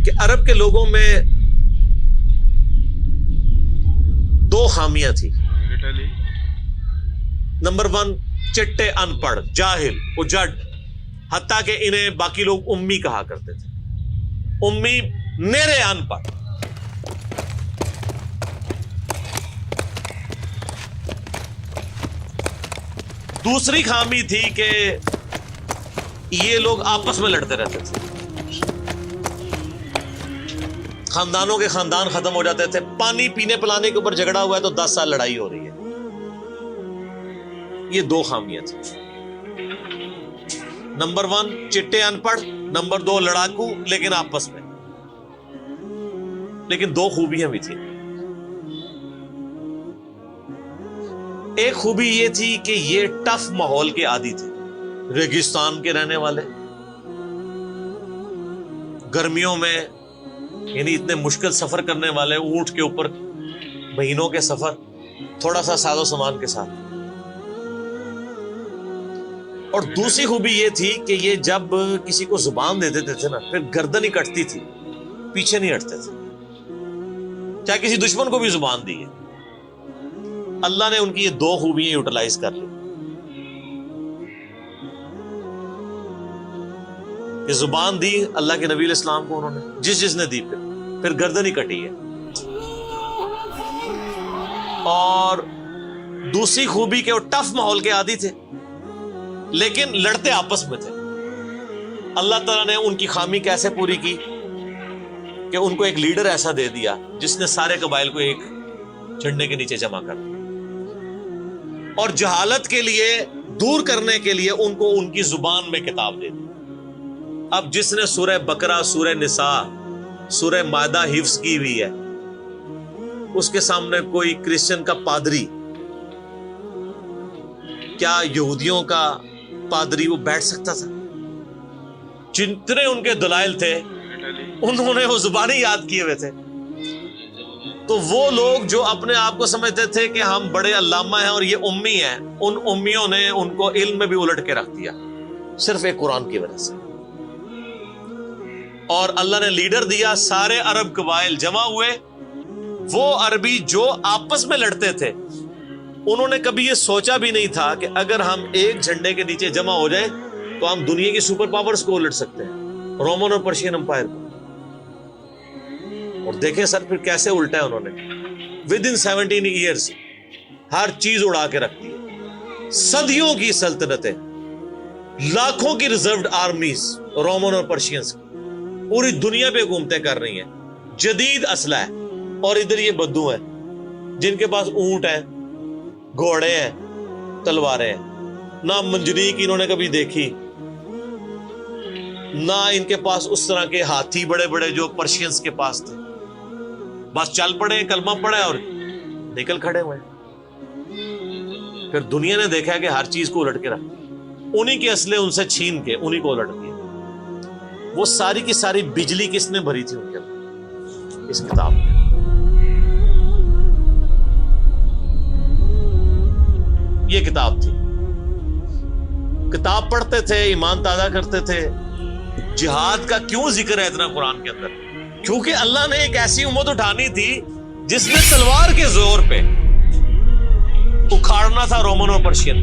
کہ عرب کے لوگوں میں دو خامیاں تھیں. نمبر 1 چٹے ان پڑھ جاہل اجڑ، حتیٰ کہ انہیں باقی لوگ امی کہا کرتے تھے. امی نیرے ان پڑھ. دوسری خامی تھی کہ یہ لوگ آپس میں لڑتے رہتے تھے، خاندانوں کے خاندان ختم ہو جاتے تھے. پانی پینے پلانے کے اوپر جھگڑا ہوا ہے تو 10 سال لڑائی ہو رہی ہے. یہ دو خامیاں تھیں. نمبر 1 چٹے ان پڑھ، نمبر 2 لڑاکو لیکن آپس میں. لیکن دو خوبیاں بھی تھیں. ایک خوبی یہ تھی کہ یہ ٹف ماحول کے عادی تھے، ریگستان کے رہنے والے، گرمیوں میں یعنی اتنے مشکل سفر کرنے والے، اونٹ کے اوپر مہینوں کے سفر، تھوڑا سا ساز و سامان کے ساتھ. اور دوسری خوبی یہ تھی کہ یہ جب کسی کو زبان دے دیتے تھے نا، پھر گردن ہی کٹتی تھی، پیچھے نہیں ہٹتے تھے، چاہے کسی دشمن کو بھی زبان دی ہے. اللہ نے ان کی یہ دو خوبیاں یوٹیلائز کر لی. یہ زبان دی اللہ کے نبی علیہ السلام کو انہوں نے، جس نے دی پھر گردن ہی کٹی ہے. اور دوسری خوبی کہ وہ ٹف ماحول کے عادی تھے لیکن لڑتے آپس میں تھے. اللہ تعالیٰ نے ان کی خامی کیسے پوری کی کہ ان کو ایک لیڈر ایسا دے دیا جس نے سارے قبائل کو ایک جھنڈے کے نیچے جمع کر دیا، اور جہالت کے لیے دور کرنے کے لیے ان کو ان کی زبان میں کتاب دے دی. اب جس نے سورہ بقرہ، سورہ نساء، سورہ مائدہ حفظ کی ہوئی ہے، اس کے سامنے کوئی کرسچن کا پادری، کیا یہودیوں کا پادری وہ بیٹھ سکتا تھا؟ جتنے ان کے دلائل تھے انہوں نے وہ زبانی یاد کیے ہوئے تھے. تو وہ لوگ جو اپنے آپ کو سمجھتے تھے کہ ہم بڑے علامہ ہیں اور یہ امی ہیں، ان امیوں نے ان کو علم میں بھی الٹ کے رکھ دیا صرف ایک قرآن کی وجہ سے. اور اللہ نے لیڈر دیا، سارے عرب قبائل جمع ہوئے. وہ عربی جو آپس میں لڑتے تھے انہوں نے کبھی یہ سوچا بھی نہیں تھا کہ اگر ہم ایک جھنڈے کے نیچے جمع ہو جائیں تو ہم دنیا کی سپر پاورز کو الٹ سکتے ہیں، رومن اور پرشین امپائر کو. اور دیکھیں سر پھر کیسے الٹا ہے انہوں نے. ود ان 17 ایئرز ہر چیز اڑا کے رکھ دی. صدیوں کی سلطنتیں، لاکھوں کی ریزروڈ آرمیز رومن اور پرشینز کی پوری دنیا پہ حکومتیں کر رہی ہیں، جدید اسلحہ ہے. اور ادھر یہ بدو ہیں جن کے پاس اونٹ ہیں، گھوڑے ہیں، تلواریں ہیں. نہ منجنیق انہوں نے کبھی دیکھی، نہ ان کے پاس اس طرح کے ہاتھی بڑے بڑے جو پرشینز کے پاس تھے. بس چل پڑے، کلمہ پڑے اور نکل کھڑے ہوئے. پھر دنیا نے دیکھا کہ ہر چیز کو الٹ کے رکھ، انہی کے اسلحے ان سے چھین کے انہی کو الٹ دیا. وہ ساری کی ساری بجلی کس نے بھری تھی ان کے اندر؟ اس کتاب میں. یہ کتاب تھی. کتاب پڑھتے تھے، ایمان تازہ کرتے تھے. جہاد کا کیوں ذکر ہے اتنا قرآن کے اندر؟ کیونکہ اللہ نے ایک ایسی امت اٹھانی تھی جس نے تلوار کے زور پہ اکھاڑنا تھا رومن اور پرشین.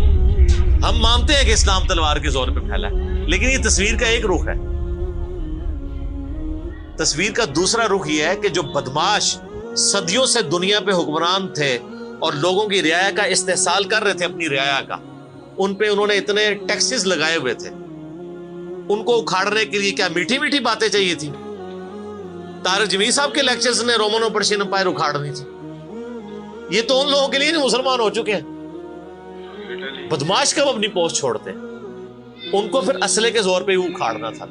ہم مانتے ہیں کہ اسلام تلوار کے زور پہ پھیلا ہے، لیکن یہ تصویر کا ایک رخ ہے. تصویر کا دوسرا رخ یہ ہے کہ جو بدماش صدیوں سے دنیا پہ حکمران تھے اور لوگوں کی رعایا کا استحصال کر رہے تھے، اپنی رعایا کا، ان پہ انہوں نے اتنے ٹیکسز لگائے ہوئے تھے. ان کو اکھاڑنے کے لیے کیا میٹھی میٹھی باتیں چاہیے تھی؟ طارق جمیل صاحب کے لیکچرز نے رومن اور پرشین امپائر اکھاڑنی تھی. یہ تو ان لوگوں کے لیے مسلمان ہو چکے ہیں. بدماش کب اپنی پوسٹ چھوڑتے ہیں؟ ان کو پھر اسلحے کے زور پہ ہی اکھاڑنا تھا.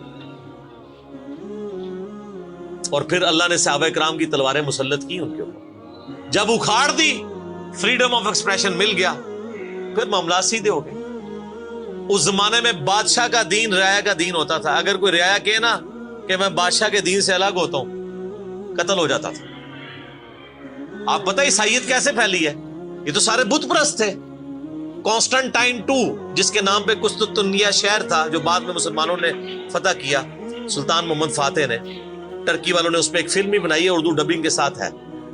اور پھر اللہ نے صحابہ کرام کی تلواریں مسلط کی ان کے اوپر. جب اکھاڑ دی، فریڈم آف ایکسپریشن مل گیا، پھر معاملات سیدھے ہو گئے. اس زمانے میں بادشاہ کا دین رعایا کا دین ہوتا تھا. اگر کوئی رعایا کہے نا کہ میں بادشاہ کے دین سے الگ ہوتا ہوں، قتل ہو جاتا تھا. آپ پتہ عیسائیت کیسے پھیلی ہے؟ یہ تو سارے بت پرست تھے. کانسٹنٹائن 2 جس کے نام پہ قسطنطنیہ شہر تھا جو بعد میں مسلمانوں نے فتح کیا، سلطان محمد فاتح نے، ٹرکی والوں نے اس پہ ایک فلم بھی بنائی ہے، اردو ڈبنگ کے ساتھ ہے،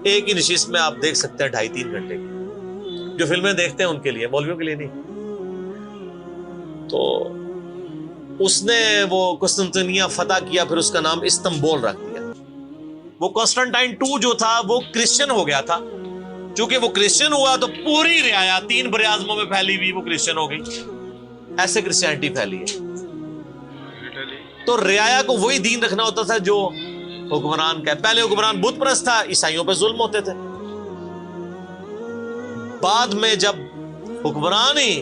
ایک ہی نشست میں آپ دیکھ سکتے ہیں 2.5-3 گھنٹے کی. جو فلمیں دیکھتے ہیں ان کے لیے، مولویوں کے لیے نہیں. تو اس نے وہ قسطنطنیہ فتح کیا، پھر اس کا نام استنبول رکھ دیا. وہ کانسٹنٹائن 2 جو تھا وہ کرسچن ہو گیا تھا. چونکہ وہ کرسچن ہوا تو پوری رعایا 3 براعظموں میں پھیلی ہوئی وہ کرسچن ہو گئی. ایسے کرسچینٹی پھیلی ہے. تو رعایا کو وہی دین رکھنا ہوتا تھا جو حکمران کا ہے. پہلے حکمران بت پرست تھا، عیسائیوں پہ ظلم ہوتے تھے. بعد میں جب حکمران ہی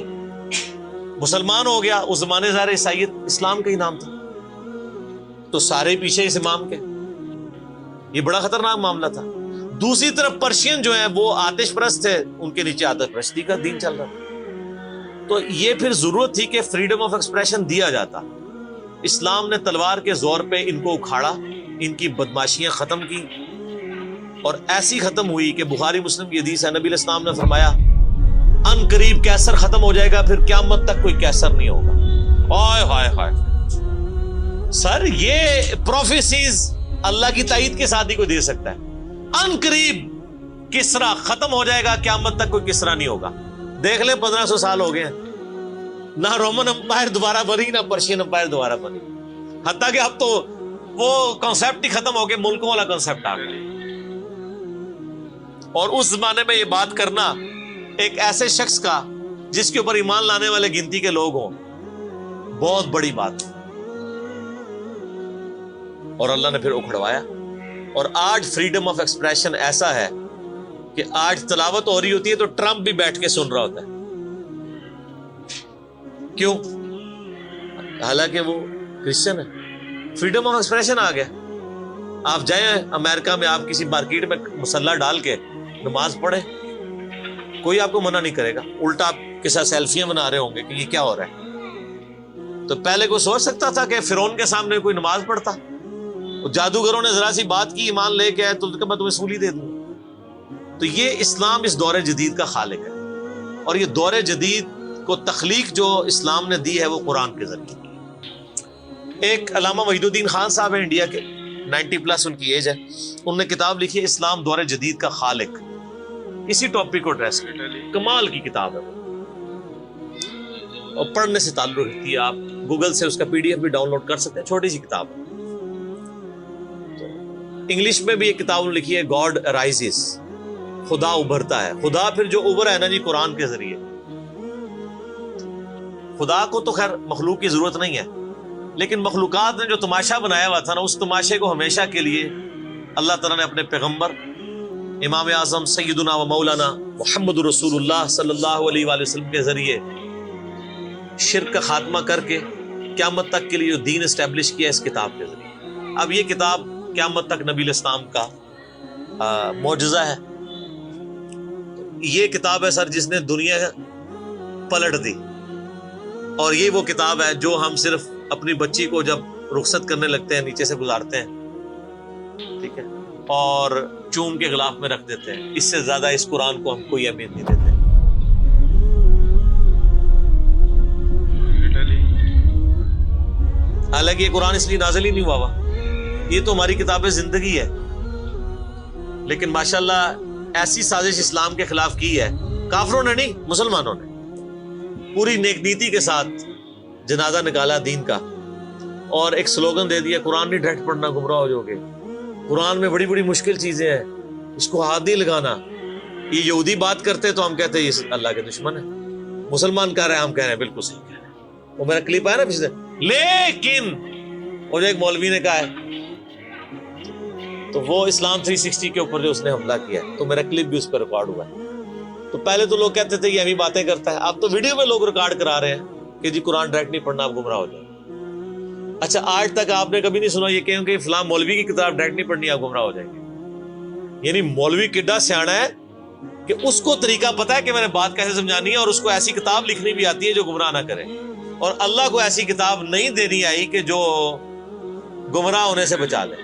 مسلمان ہو گیا، اس زمانے ظاہر عیسائیت اسلام کا ہی نام تھا، تو سارے پیچھے اس امام کے. یہ بڑا خطرناک معاملہ تھا. دوسری طرف پرشین جو ہیں وہ آتش پرست تھے، ان کے نیچے آتش پرستی کا دین چل رہا تھا. تو یہ پھر ضرورت تھی کہ فریڈم آف ایکسپریشن دیا جاتا. اسلام نے تلوار کے زور پہ ان کو اکھاڑا، ان کی بدماشیاں ختم کی، اور ایسی ختم ہوئی کہ بخاری مسلم کی حدیث ہے، نبی علیہ السلام نے فرمایا ان قریب کیسر ختم ہو جائے گا، پھر قیامت تک کوئی کیسر نہیں ہوگا. ہائے ہائے ہائے سر، یہ پروفیسیز اللہ کی تائید کے ساتھ ہی کوئی دے سکتا ہے. ان قریب کسرا ختم ہو جائے گا، قیامت تک کوئی کسرا نہیں ہوگا. دیکھ لیں 1500 سال ہو گئے ہیں، نہ رومن امپائر دوبارہ بنی، نہ پرشین امپائر دوبارہ بنی. حتیٰ کہ اب تو وہ کانسیپٹ ہی ختم ہو گئے، ملکوں والا کانسیپٹ آ گیا. اور اس زمانے میں یہ بات کرنا ایک ایسے شخص کا جس کے اوپر ایمان لانے والے گنتی کے لوگ ہوں، بہت بڑی بات. اور اللہ نے پھر اکھڑوایا. اور آج فریڈم آف ایکسپریشن ایسا ہے کہ آج تلاوت ہو رہی ہوتی ہے تو ٹرمپ بھی بیٹھ کے سن رہا ہوتا ہے. کیوں؟ حالانکہ وہ کرسچن ہے. فریڈم آف ایکسپریشن آ گیا. آپ جائیں امریکہ میں، آپ کسی مارکیٹ میں مسلح ڈال کے نماز پڑھیں، کوئی آپ کو منع نہیں کرے گا. الٹا آپ کے ساتھ سیلفیاں بنا رہے ہوں گے کہ یہ کیا ہو رہا ہے. تو پہلے کوئی سوچ سکتا تھا کہ فرعون کے سامنے کوئی نماز پڑھتا؟ جادوگروں نے ذرا سی بات کی، ایمان لے کے آئے تو میں تمہیں سولی دے دوں. تو یہ اسلام اس دور جدید کا خالق ہے، اور یہ دور جدید کو تخلیق جو اسلام نے دی ہے وہ قرآن کے ذریعے. ایک علامہ وحید الدین خان صاحب ہیں انڈیا کے، 90+ ان کی ایج ہے. انہوں نے کتاب لکھی ہے اسلام دور جدید کا خالق. اسی ٹاپک کو ایڈریس کی، کمال کی کتاب ہے وہ، اور پڑھنے سے تعلق رکھتی ہے. آپ گوگل سے اس کا PDF بھی ڈاؤن لوڈ کر سکتے ہیں، چھوٹی سی کتاب ہے. انگلش میں بھی ایک کتاب لکھی ہے گاڈ رائزز، خدا ابھرتا ہے. خدا پھر جو ابھرا ہے نا جی قرآن کے ذریعے. خدا کو تو خیر مخلوق کی ضرورت نہیں ہے، لیکن مخلوقات نے جو تماشا بنایا ہوا تھا نا، اس تماشے کو ہمیشہ کے لیے اللہ تعالیٰ نے اپنے پیغمبر امام اعظم سیدنا و مولانا محمد رسول اللہ صلی اللہ علیہ وآلہ وسلم کے ذریعے شرک کا خاتمہ کر کے قیامت تک کے لیے جو دین اسٹیبلش کیا اس کتاب کے ذریعے. اب یہ کتاب قیامت تک نبی علیہ السلام کا معجزہ ہے. یہ کتاب ہے سر جس نے دنیا پلٹ دی. اور یہ وہ کتاب ہے جو ہم صرف اپنی بچی کو جب رخصت کرنے لگتے ہیں نیچے سے گزارتے ہیں، ٹھیک ہے، اور چوم کے غلاف میں رکھ دیتے ہیں. اس سے زیادہ اس قرآن کو ہم کوئی اہمیت نہیں دیتے. حالانکہ یہ قرآن اس لیے نازل ہی نہیں ہوا ہوا، یہ تو ہماری کتاب زندگی ہے. لیکن ماشاءاللہ ایسی سازش اسلام کے خلاف کی ہے، کافروں نے نہیں، مسلمانوں نے پوری نیک نیتی کے ساتھ جنازہ نکالا دین کا، اور ایک سلوگن دے دیا قرآن نہیں ڈائریکٹ پڑھنا گمراہ ہو جاؤ گے. قرآن میں بڑی بڑی مشکل چیزیں ہیں، اس کو ہاتھ نہیں لگانا. یہ یہودی بات کرتے تو ہم کہتے ہیں یہ اللہ کے دشمن ہے. مسلمان کہہ رہے ہیں، ہم کہہ رہے ہیں بالکل صحیح کہہ رہے ہیں. وہ میرا کلپ آیا نا پچھلے، لیکن اور ایک مولوی نے کہا ہے تو وہ اسلام 360 کے اوپر جو اس نے حملہ کیا ہے، تو میرا کلپ بھی اس پہ ریکارڈ ہوا ہے. تو پہلے تو لوگ کہتے تھے یہ ہمیں باتیں کرتا ہے، اب تو ویڈیو میں لوگ ریکارڈ کرا رہے ہیں کہ جی قرآن ڈائریکٹ نہیں پڑھنا، آپ گمراہ ہو جائیں. اچھا آج تک آپ نے کبھی نہیں سنا یہ کہیں کہ فلاں مولوی کی کتاب ڈائریکٹ نہیں پڑھنی، آپ گمراہ ہو جائیں گے. یعنی مولوی کڈا سیاڑا ہے کہ اس کو طریقہ پتا ہے کہ میں نے بات کیسے سمجھانی ہے، اور اس کو ایسی کتاب لکھنی بھی آتی ہے جو گمراہ نہ کرے. اور اللہ کو ایسی کتاب نہیں دینی آئی کہ جو گمراہ ہونے سے بچا لے.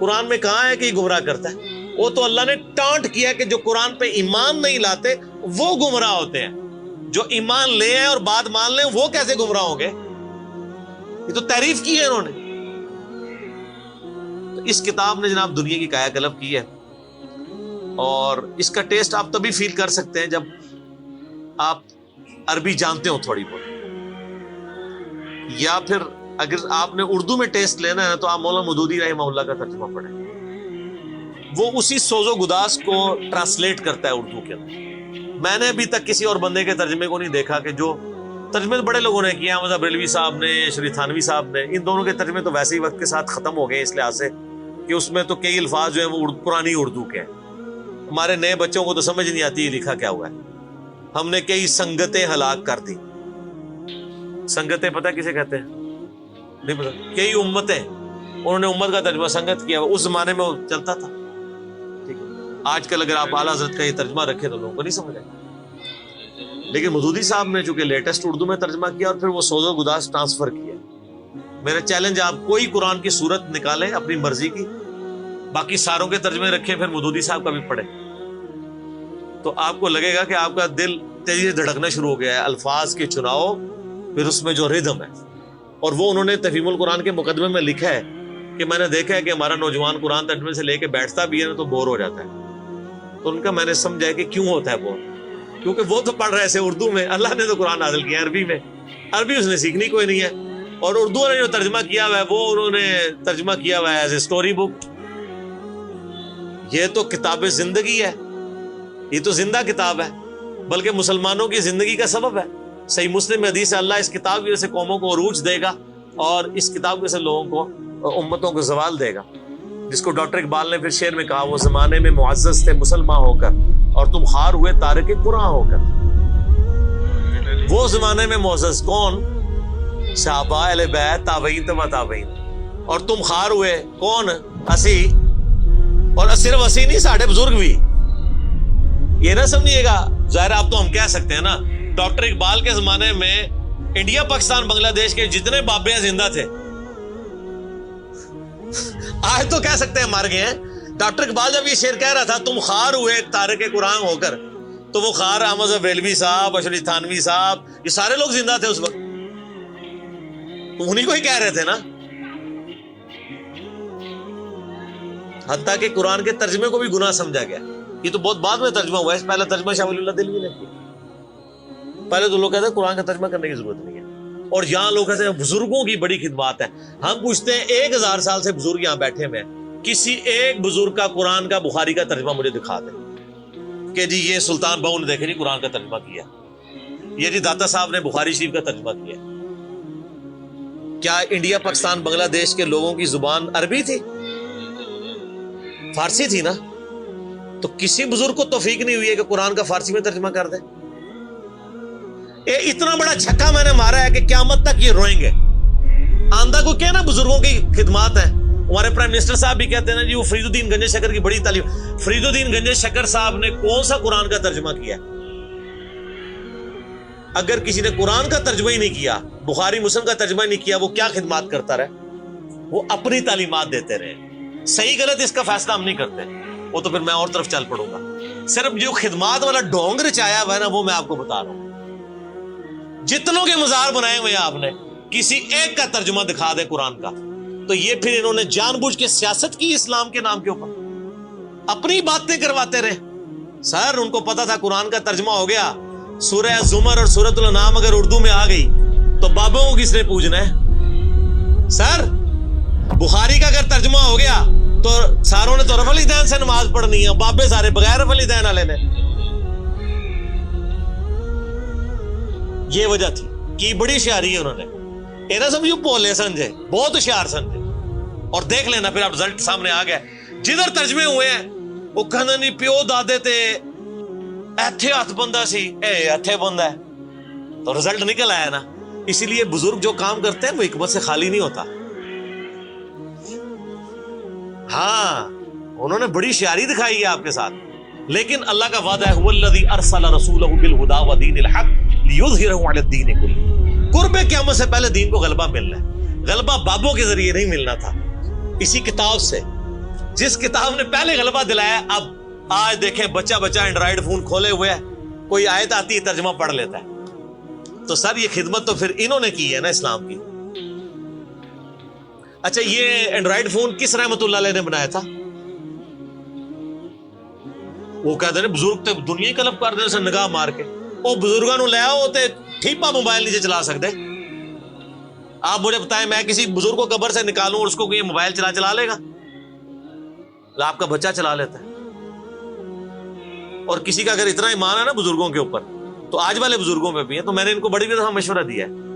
قرآن میں کہاں ہے کہ یہ گمراہ کرتا ہے؟ وہ تو اللہ نے ٹانٹ کیا کہ جو قرآن پہ ایمان نہیں لاتے وہ گمراہ ہوتے ہیں. جو ایمان لے ہیں اور بات مان لیں وہ کیسے گمراہ ہوں گے؟ یہ تو تعریف کی ہے انہوں نے. تو اس کتاب نے جناب دنیا کی کایا کلب کی ہے، اور اس کا ٹیسٹ آپ تبھی فیل کر سکتے ہیں جب آپ عربی جانتے ہو تھوڑی بہت، یا پھر اگر آپ نے اردو میں ٹیسٹ لینا ہے تو آپ مولانا مودودی رحمہ اللہ کا ترجمہ پڑھیں، وہ اسی سوز و گداز کو ٹرانسلیٹ کرتا ہے اردو کے اندر۔ میں نے ابھی تک کسی اور بندے کے ترجمے کو نہیں دیکھا کہ جو ترجمے بڑے لوگوں نے کیا، مطلب بریلوی صاحب نے، شریف تھانوی صاحب نے، ان دونوں کے ترجمے تو ویسے ہی وقت کے ساتھ ختم ہو گئے اس لحاظ سے کہ اس میں تو کئی الفاظ جو ہیں وہ پرانی اردو کے ہیں۔ ہمارے نئے بچوں کو تو سمجھ نہیں آتی یہ لکھا کیا ہوا ہے۔ ہم نے کئی سنگتیں ہلاک کر دی۔ سنگتیں پتہ کسے کہتے ہیں؟ نہیں پتا۔ کئی امتیں، انہوں نے امت کا ترجمہ سنگت کیا، اس زمانے میں وہ چلتا تھا۔ ٹھیک ہے، آج کل اگر آپ اعلیٰ حضرت کا یہ ترجمہ رکھیں تو لوگوں کو نہیں سمجھ آئے، لیکن مودودی صاحب نے چونکہ لیٹسٹ اردو میں ترجمہ کیا اور پھر وہ سوز و گداز ٹرانسفر کیا۔ میرا چیلنج، آپ کوئی قرآن کی صورت نکالیں اپنی مرضی کی، باقی ساروں کے ترجمے رکھیں، پھر مودودی صاحب کا بھی پڑھیں، تو آپ کو لگے گا کہ آپ کا دل تیزی سے دھڑکنا شروع ہو گیا ہے۔ الفاظ کے چناؤ، پھر اس میں جو ردم ہے، اور وہ انہوں نے تفہیم القرآن کے مقدمے میں لکھا ہے کہ میں نے دیکھا ہے کہ ہمارا نوجوان قرآن ترجمے سے لے کے بیٹھتا بھی ہے نا تو بور ہو جاتا ہے، تو ان کا میں نے سمجھا کہ کیوں ہوتا ہے بور، کیونکہ وہ تو پڑھ رہے تھے اردو میں، اللہ نے تو قرآن نازل کیا عربی میں، عربی اس نے سیکھنی کوئی نہیں ہے، اور اردو نے جو ترجمہ کیا ہوا ہے وہ انہوں نے ترجمہ کیا ہوا ہے ایز اے اسٹوری بک۔ یہ تو کتاب زندگی ہے، یہ تو زندہ کتاب ہے، بلکہ مسلمانوں کی زندگی کا سبب ہے۔ صحیح مسلم میں حدیث ہے، اللہ اس کتاب کی وجہ سے قوموں کو عروج دے گا اور اس کتاب کی وجہ سے لوگوں کو، امتوں کو زوال دے گا، جس کو ڈاکٹر اقبال نے پھر شعر میں کہا، وہ زمانے میں معزز تھے مسلمان ہو کر اور تم خار ہوئے تارک قرآن ہو کر۔ وہ زمانے میں معزز کون؟ صحابہ اہل بیت، تابعین تبع تابعین، اور تم خار ہوئے کون؟ اسی، اور صرف اسی نہیں، ساڑھے بزرگ بھی۔ یہ نہ سمجھیے گا، ظاہر آپ تو ہم کہہ سکتے ہیں نا، ڈاکٹر اقبال کے زمانے میں انڈیا پاکستان بنگلہ دیش کے جتنے بابے ہیں زندہ تھے، آج تو کہہ سکتے ہیں مر گئے ہیں۔ ڈاکٹر اقبال جب یہ شعر کہہ رہا تھا تم خار ہوئے تارک قرآن ہو کر، تو وہ خار احمد بریلوی صاحب، اشرف تھانوی صاحب، یہ سارے لوگ زندہ تھے اس وقت، انہی کو ہی کہہ رہے تھے نا۔ حتیٰ کہ قرآن کے ترجمے کو بھی گناہ سمجھا گیا، یہ تو بہت بعد میں ترجمہ ہوا ہے، پہلا ترجمہ شاہ ولی اللہ دہلوی نے کیا۔ پہلے تو لوگ کہتے ہیں قرآن کا ترجمہ کرنے کی ضرورت نہیں ہے، اور یہاں لوگ کہتے ہیں بزرگوں کی بڑی خدمات ہے۔ ہم پوچھتے ہیں 1000 سال سے بزرگ یہاں بیٹھے ہوئے ہیں، کسی ایک بزرگ کا قرآن کا بخاری کا ترجمہ مجھے دکھا دیں کہ جی یہ سلطان بہو نے دیکھے جی قرآن کا ترجمہ کیا، یہ جی داتا صاحب نے بخاری شریف کا ترجمہ کیا۔ کیا انڈیا پاکستان بنگلہ دیش کے لوگوں کی زبان عربی تھی؟ فارسی تھی نا؟ تو کسی بزرگ کو توفیق نہیں ہوئی ہے کہ قرآن کا فارسی میں ترجمہ کر دے۔ اتنا بڑا چھکا میں نے مارا ہے کہ قیامت تک یہ روئیں گے۔ آندہ کو کہنا بزرگوں کی خدمات ہیں۔ ہمارے پرائم منسٹر صاحب بھی کہتے ہیں نا جی وہ فرید الدین گنج شکر کی بڑی تعلیم۔ فرید الدین گنج شکر صاحب نے کون سا قرآن کا ترجمہ کیا؟ اگر کسی نے قرآن کا ترجمہ ہی نہیں کیا، بخاری مسلم کا ترجمہ ہی نہیں کیا، وہ کیا خدمات کرتا رہے؟ وہ اپنی تعلیمات دیتے رہے۔ صحیح غلط اس کا فیصلہ ہم نہیں کرتے، وہ تو پھر میں اور طرف چل پڑوں گا۔ صرف جو خدمات والا ڈونگ رچایا ہوا ہے نا وہ میں آپ کو بتا رہا ہوں۔ جتنوں کے مزار بنائے ہوئے آپ نے، کسی ایک کا ترجمہ دکھا دے قرآن کا، تو یہ پھر انہوں نے جان بوجھ کے سیاست کی اسلام کے نام کے اوپر، اپنی باتیں کرواتے رہے۔ سر ان کو پتا تھا قرآن کا ترجمہ ہو گیا، سورہ زمر اور سورۃ الانعام اگر اردو میں آ گئی تو بابوں کو کس نے پوجنا ہے؟ سر بخاری کا اگر ترجمہ ہو گیا تو ساروں نے تو رفع الیدین سے نماز پڑھنی ہے، بابے سارے بغیر رفع الیدین والے نے۔ یہ وجہ تھی کہ بڑی ہوشیاری ہے انہوں نے، یہ نہ سمجھو بولے سمجھے، بہت ہوشیار سمجھے۔ اور دیکھ لینا پھر اب رزلٹ سامنے آ گیا، جدھر ترجمے ہوئے ہیں وہ کہنا نہیں پیو دادے تے ایتھے ہاتھ بندہ سی، اے ایتھے بندہ ہے، تو رزلٹ نکل آیا نا۔ اسی لیے بزرگ جو کام کرتے ہیں وہ حکمت سے خالی نہیں ہوتا۔ ہاں انہوں نے بڑی شیاری دکھائی ہے آپ کے ساتھ، لیکن اللہ کا وعدہ ہے هو الذی ارسل رسولہ بالہدی ودین الحق لیظہرہ علی الدین کلہ۔ قرب قیامت سے پہلے دین کو غلبہ ملنا ہے، غلبہ بابوں کے ذریعے نہیں ملنا تھا، اسی کتاب سے، جس کتاب نے پہلے غلبہ دلایا۔ اب آج دیکھیں بچہ اینڈرائیڈ فون کھولے ہوئے ہے، کوئی آیت آتی ہے ترجمہ پڑھ لیتا ہے۔ تو سر یہ خدمت تو پھر انہوں نے کی ہے نا اسلام کی۔ اچھا یہ اینڈرائڈ فون کس رحمت اللہ علیہ نے بنایا تھا؟ وہ کہتے ہیں بزرگ تے دنیا ہی کلپ کر دے نگاہ مار کے. وہ بزرگوں نو لے آؤ تے ٹھیپا موبائل نیچے چلا سکتے. آپ مجھے بتائیں میں کسی بزرگ کو قبر سے نکالوں اور اس کو یہ موبائل چلا لے گا؟ آپ کا بچہ چلا لیتا ہے. اور کسی کا اگر اتنا ایمان ہے نا بزرگوں کے اوپر, تو آج والے بزرگوں پہ بھی ہے. تو میں نے ان کو بڑی دفعہ مشورہ دیا ہے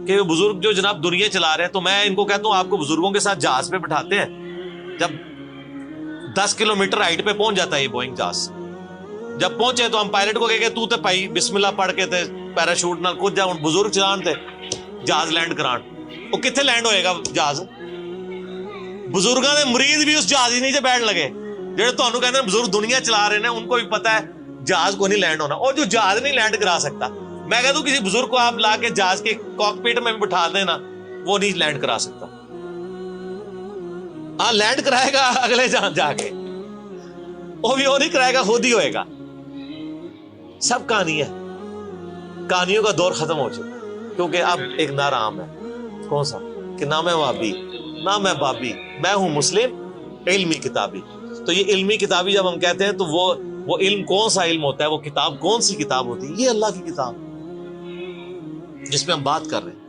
کہ بزرگ جو جناب دنیا چلا رہے ہیں, تو میں ان کو کہتا ہوں آپ کو بزرگوں کے ساتھ جہاز پہ بٹھاتے ہیں. جب 10 کلومیٹر ہائٹ پہ پہنچ جاتا ہے یہ بوئنگ جہاز, جب پہنچے تو ہم پائلٹ کو کہے تو تے پائی بسم اللہ پڑھ کے تے پیراشوٹ نال کود جا, بزرگ چلان تے جہاز لینڈ کران. وہ کتنے لینڈ ہوئے گا جہاز؟ بزرگاں دے مرید بھی اس جہاز ہی نیچے بیٹھ لگے. جہاں تمہیں کہتے ہیں بزرگ دنیا چلا رہے ہیں ان کو بھی پتا ہے جہاز کو نہیں لینڈ ہونا. اور جو جہاز نہیں لینڈ کرا سکتا, میں کہتا ہوں کسی بزرگ کو آپ لا کے جہاز کے کاک پیٹ میں بھی بٹھا دینا, وہ نہیں لینڈ کرا سکتا. ہاں لینڈ کرائے گا اگلے جہاں جا کے, وہ بھی وہ نہیں کرائے گا, خود ہی ہوئے گا. سب کہانی ہے, کہانیوں کا دور ختم ہو چکا, کیونکہ اب ایک نعرہ عام ہے. کون سا؟ کہ نہ میں وابی نہ میں بابی, میں ہوں مسلم علمی کتابی. تو یہ علمی کتابی جب ہم کہتے ہیں تو وہ علم کون سا علم ہوتا ہے, وہ کتاب کون سی کتاب ہوتی ہے؟ یہ اللہ کی کتاب جس پہ ہم بات کر رہے ہیں.